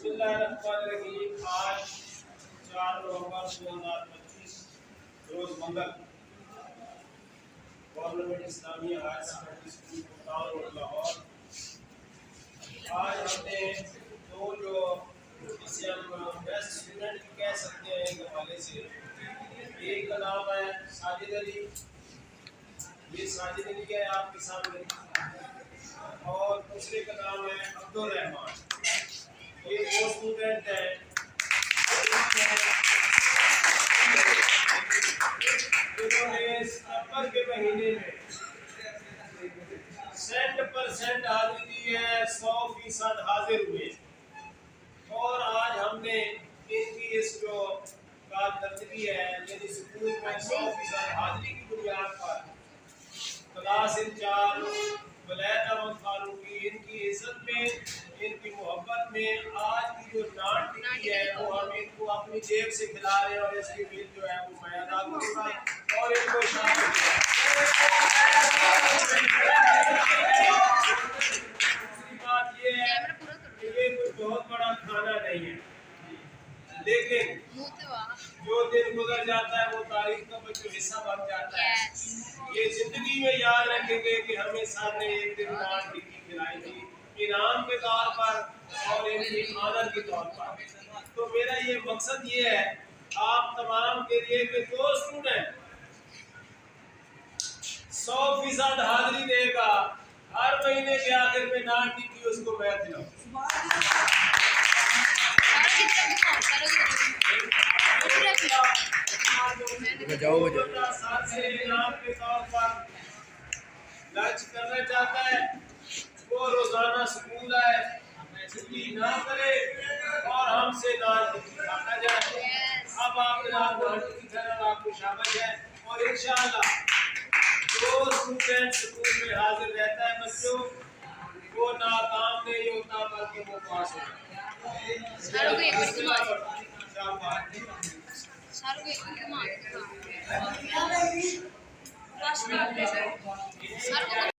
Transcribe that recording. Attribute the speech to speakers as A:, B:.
A: बिस्मिल्लाहिर्रहमानिर्रहीम। आज 4 नवंबर 2025 रोज मंगल government Islamia higher secondary school Kotal road Lahore. आज हमने दो जो जिसे हम बेस्ट स्टूडेंट कह सकते हैं एक हवाले से, एक का नाम है साजिद अली, ये साजिद अली है आपके सामने, और दूसरे का नाम है अब्दुल रहमान। ये वो स्टूडेंट है जिन्होंने सितंबर के महीने में 100% हाजिरी दी है, 100% हाजिर हुए। और आज हमने इनकी इस जो कारकर्दगी है यानी स्कूल में 100% हाजिरी की बुनियाद पर क्लास इंचार्ज वलैद अहमद फारूकी इनकी इज्जत में, इनकी मोहब्बत में आज की जो नान टिक्की है वो हम इनको अपनी जेब से खिला रहे हैं, और इसकी बिल जो है वो मैं अदा करूँगा और इनको शामिल बात ये है कि ये कोई बहुत बड़ा खाना नहीं है, लेकिन जो दिन गुजर जाता है वो तारीख का जो हिस्सा बन जाता है। ये जिंदगी में याद रखेंगे कि हमें सामने एक दिन नान टिक्की खिलाई थी इनाम के तौर पर और इनकी आदर के तौर पर। तो मेरा ये मकसद ये है आप तमाम के लिए कि जो स्टूडेंट 100% हाजिरी देगा हर महीने के आखिर में नान टिक्की उसको मैं दिलाऊं। लंच करना चाहता है वो रोजाना स्कूल आए, छुट्टी ना करे और हमसे नान टिक्की खाता जाए। अब आपके नाम की तरह आपको शामिल है, और इंशाअल्लाह जो स्टूडेंट स्कूल में हाजिर रहता है बच्चों वो नाकाम नहीं होता बल्कि वो पास होता है।